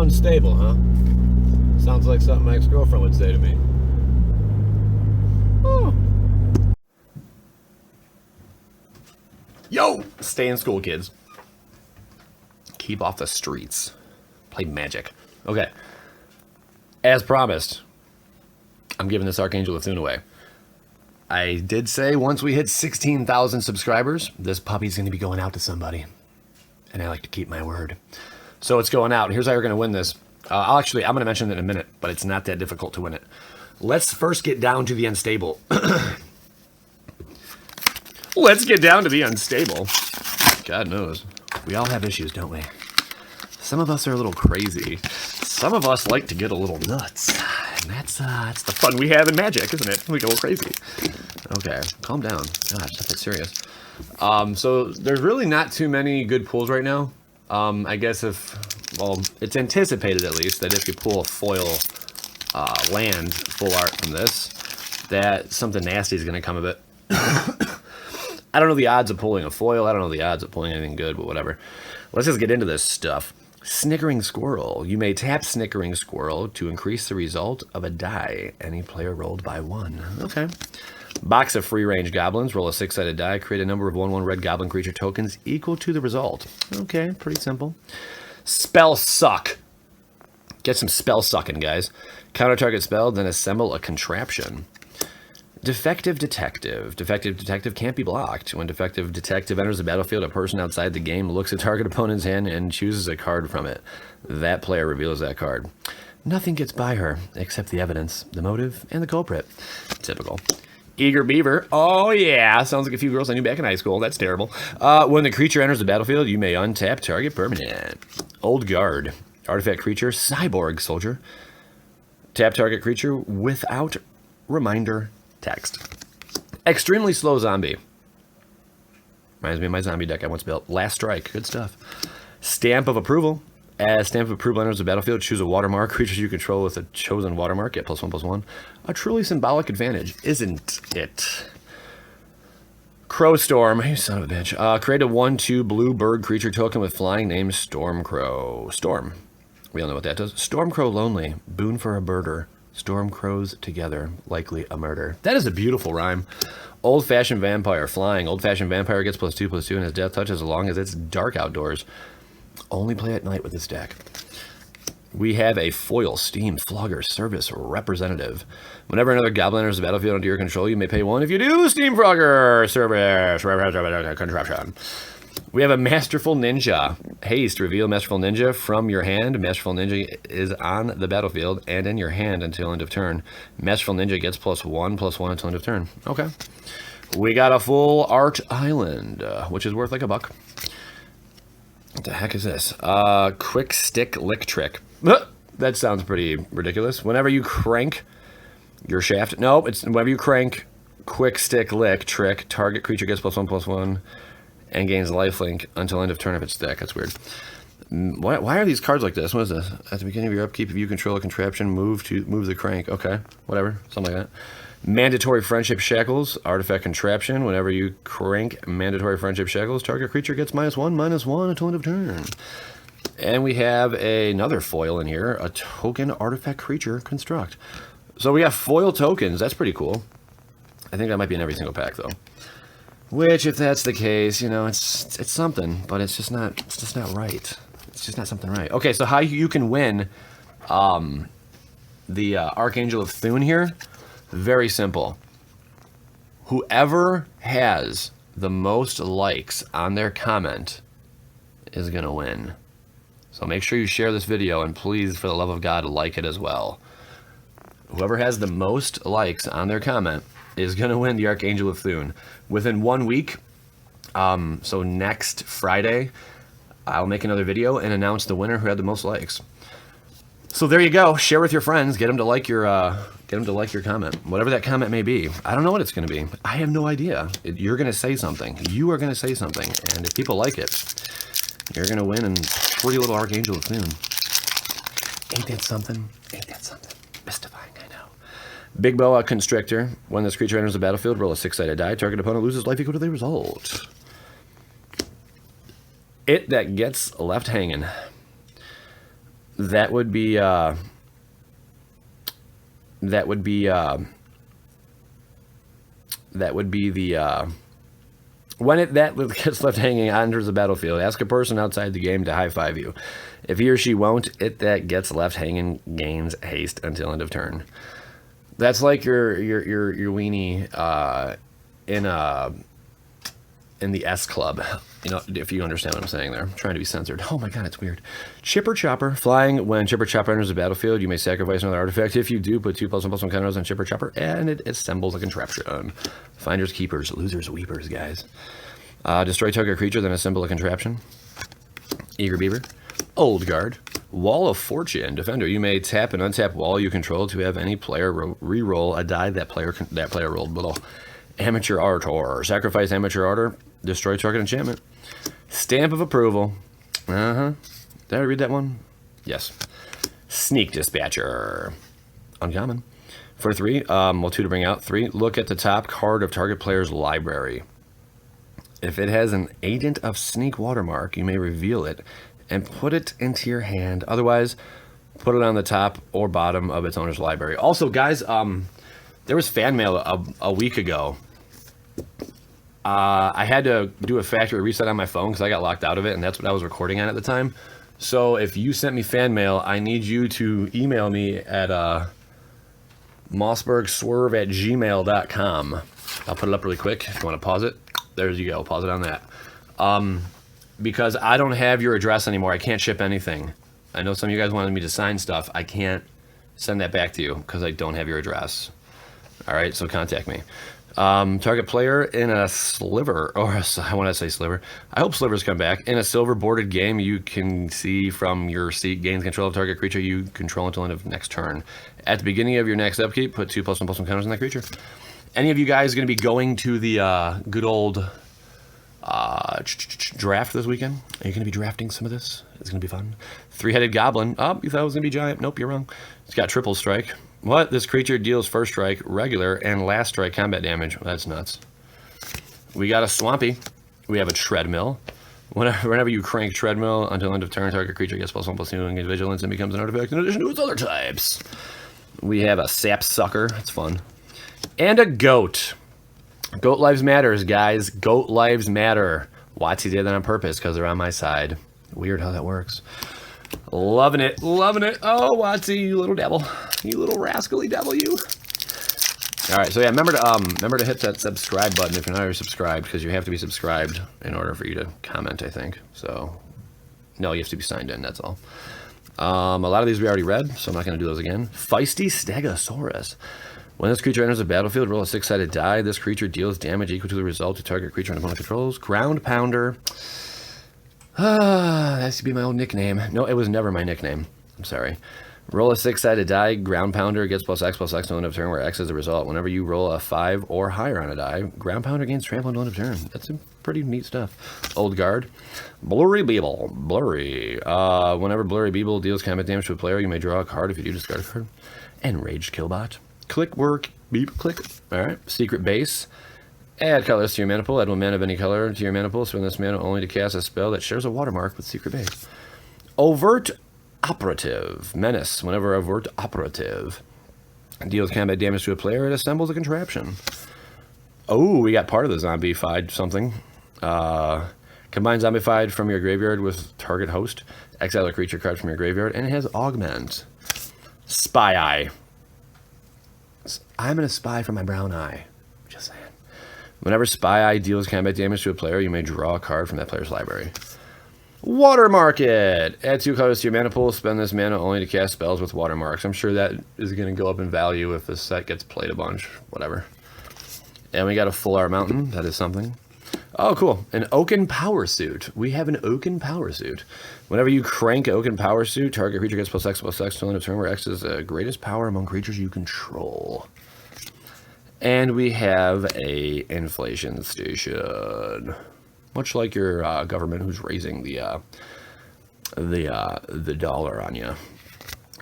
unstable, huh? Sounds like something my ex-girlfriend would say to me. Oh. Yo! Stay in school, kids. Keep off the streets. Play Magic. Okay. As promised, I'm giving this Archangel of Thune away. I did say once we hit 16,000 subscribers, this puppy's going to be going out to somebody. And I like to keep my word. So it's going out. Here's how you're going to win this. I'm going to mention it in a minute, but it's not that difficult to win it. Let's first get down to the unstable. Let's get down to the unstable. God knows. We all have issues, don't we? Some of us are a little crazy. Some of us like to get a little nuts. And that's the fun we have in Magic, isn't it? We go crazy. Okay, calm down. Gosh, that's serious. So there's really not too many good pulls right now. I guess it's anticipated at least that if you pull a foil land full art from this, that something nasty is going to come of it. I don't know the odds of pulling a foil. I don't know the odds of pulling anything good, but whatever. Let's just get into this stuff. Snickering Squirrel. You may tap Snickering Squirrel to increase the result of a die any player rolled by 1. Okay. Box of free-range goblins. Roll a 6-sided die. Create a number of 1/1 red goblin creature tokens equal to the result. Okay, pretty simple. Spell Suck. Get some spell sucking, guys. Counter target spell, then assemble a contraption. Defective Detective. Defective Detective can't be blocked. When Defective Detective enters the battlefield, a person outside the game looks at target opponent's hand and chooses a card from it. That player reveals that card. Nothing gets by her, except the evidence, the motive, and the culprit. Typical. Eager Beaver. Oh yeah, sounds like a few girls I knew back in high school. That's terrible. When the creature enters the battlefield, you may untap target permanent. Old Guard. Artifact creature, Cyborg Soldier. Tap target creature without reminder text. Extremely Slow Zombie. Reminds me of my zombie deck I once built. Last Strike. Good stuff. Stamp of Approval. As Stamp of Approval enters the battlefield, choose a watermark. Creatures you control with a chosen watermark get +1/+1. A truly symbolic advantage, isn't it? Crowstorm. You son of a bitch. Create a 1/2 blue bird creature token with flying named Stormcrow. Storm. We all know what that does. Stormcrow Lonely. Boon for a birder. Storm crows together, likely a murder. That is a beautiful rhyme. Old-fashioned vampire, flying. Old-fashioned vampire gets +2/+2 and has death touch as long as it's dark outdoors. Only play at night with this deck. We have a foil steam flogger service representative. Whenever another goblin enters the battlefield under your control, you may pay 1 if you do steam flogger service contraption. We have a Masterful Ninja. Haste, reveal Masterful Ninja from your hand. Masterful Ninja is on the battlefield and in your hand until end of turn. Masterful Ninja gets +1/+1 until end of turn. Okay. We got a full art island, which is worth like $1. What the heck is this? Quick Stick Lick Trick. That sounds pretty ridiculous. Whenever you crank your shaft... No, it's whenever you crank Quick Stick Lick Trick, target creature gets +1/+1. And gains lifelink until end of turn of its deck. That's weird. Why are these cards like this? What is this? At the beginning of your upkeep, if you control a contraption, move the crank. Okay, whatever, something like that. Mandatory Friendship Shackles, artifact contraption. Whenever you crank Mandatory Friendship Shackles, target creature gets -1/-1 until end of turn. And we have another foil in here, a token artifact creature construct. So we got foil tokens. That's pretty cool. I think that might be in every single pack though. Which, if that's the case, you know, it's something, but it's just not right. It's just not something right. Okay, so how you can win the Archangel of Thune here? Very simple. Whoever has the most likes on their comment is gonna win. So make sure you share this video, and please, for the love of God, like it as well. Whoever has the most likes on their comment is going to win the Archangel of Thune. Within 1 week, so next Friday, I'll make another video and announce the winner who had the most likes. So there you go. Share with your friends. Get them to like your comment, whatever that comment may be. I don't know what it's going to be. I have no idea. You're going to say something. You are going to say something, and if people like it, you're going to win a pretty little Archangel of Thune. Ain't that something? Ain't that something? Mystifying, I know. Big Boa Constrictor. When this creature enters the battlefield, roll a 6-sided die. Target opponent loses life equal to the result. It that gets left hanging. that would be the when that gets left hanging enters the battlefield, ask a person outside the game to high-five you. If he or she won't, it that gets left hanging gains haste until end of turn. That's like your weenie in the S Club. You know, if you understand what I'm saying there. I'm trying to be censored. Oh my god, it's weird. Chipper Chopper. Flying. When Chipper Chopper enters the battlefield, you may sacrifice another artifact. If you do, put 2+1/+1 counters on Chipper Chopper, and it assembles a contraption. Finders, keepers, losers, weepers, guys. Destroy target creature, then assemble a contraption. Eager Beaver. Old Guard. Wall of Fortune. Defender. You may tap and untap wall you control to have any player re-roll a die that player rolled below. Amateur Artor. Sacrifice Amateur Artor. Destroy target enchantment. Stamp of Approval. Did I read that one? Yes. Sneak Dispatcher. Uncommon. For 3, well, 2 to bring out. 3, look at the top card of target player's library. If it has an Agent of Sneak watermark, you may reveal it and put it into your hand. Otherwise, put it on the top or bottom of its owner's library. Also, guys, there was fan mail a week ago. I had to do a factory reset on my phone because I got locked out of it, and that's what I was recording on at the time. So if you sent me fan mail, I need you to email me at mossbergswerve@gmail.com. I'll put it up really quick if you want to pause it. There you go. Pause it on that. Because I don't have your address anymore. I can't ship anything. I know some of you guys wanted me to sign stuff. I can't send that back to you because I don't have your address. All right, so contact me. Target player in a sliver, or I want to say sliver. I hope slivers come back. In a silver boarded game, you can see from your seat gains control of target creature you control until end of next turn. At the beginning of your next upkeep, put 2+1/+1 counters on that creature. Any of you guys going to be going to the good old draft this weekend? Are you going to be drafting some of this? It's going to be fun. 3-headed goblin. Oh, you thought it was going to be giant. Nope, you're wrong. It's got triple strike. What? This creature deals first strike, regular, and last strike combat damage. That's nuts. We got a Swampy. We have a Treadmill. Whenever you crank Treadmill until end of turn, target creature gets +1/+2 and gets vigilance and becomes an artifact in addition to its other types. We have a Sapsucker. That's fun. And a Goat. Goat lives matters, guys. Goat lives matter. Watsy did that on purpose because they're on my side. Weird how that works. Loving it, loving it. Oh, Watsy, you little devil. You little rascally devil, you. All right, so yeah, remember to hit that subscribe button if you're not already subscribed, because you have to be subscribed in order for you to comment, I think. So, no, you have to be signed in, that's all. A lot of these we already read, so I'm not going to do those again. Feisty Stegosaurus. When this creature enters the battlefield, roll a 6-sided die. This creature deals damage equal to the result to target creature and opponent controls. Ground Pounder. That used to be my old nickname. No, it was never my nickname. I'm sorry. Roll a 6-sided die. Ground Pounder gets +X/+X till end of turn, where X is the result. Whenever you roll a 5 or higher on a die, Ground Pounder gains trample until end of turn. That's some pretty neat stuff. Old Guard. Blurry Beeble. Blurry. Whenever Blurry Beeble deals combat damage to a player, you may draw a card. If you do, discard a card. Enraged Killbot. Click, work, beep, click. All right. Secret Base. Add colors to your mana pool. Add 1 mana of any color to your mana pool. Spend this mana only to cast a spell that shares a watermark with Secret Base. Overt Operative. Menace. Whenever Overt Operative deals combat damage to a player, it assembles a contraption. Oh, we got part of the zombified something. Combine zombified from your graveyard with target host. Exile a creature card from your graveyard, and it has Augment. Spy Eye. I'm going to spy from my brown eye. Just saying. Whenever Spy Eye deals combat damage to a player, you may draw a card from that player's library. Water Market. Add 2 colors to your mana pool. Spend this mana only to cast spells with watermarks. I'm sure that is going to go up in value if this set gets played a bunch. Whatever. And we got a Full Art Mountain. That is something. Oh, cool. An Oaken Power Suit. We have an Oaken Power Suit. Whenever you crank Oaken Power Suit, target creature gets +X/+X till end of turn, where X is the greatest power among creatures you control. And we have a inflation station. Much like your government who's raising the dollar on you.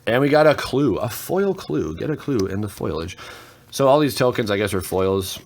And we got a clue, a foil clue. Get a clue in the foliage. So all these tokens, I guess, are foils.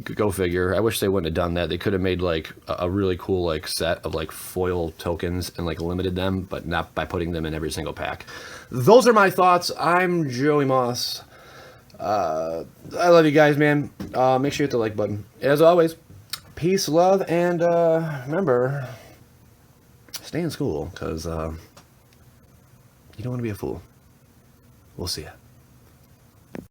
Go figure. I wish they wouldn't have done that. They could have made like a really cool like set of like foil tokens and like limited them, but not by putting them in every single pack. Those are my thoughts. I'm Joey Moss. I love you guys, man. Make sure you hit the like button. As always, peace, love, and remember, stay in school, because you don't want to be a fool. We'll see ya.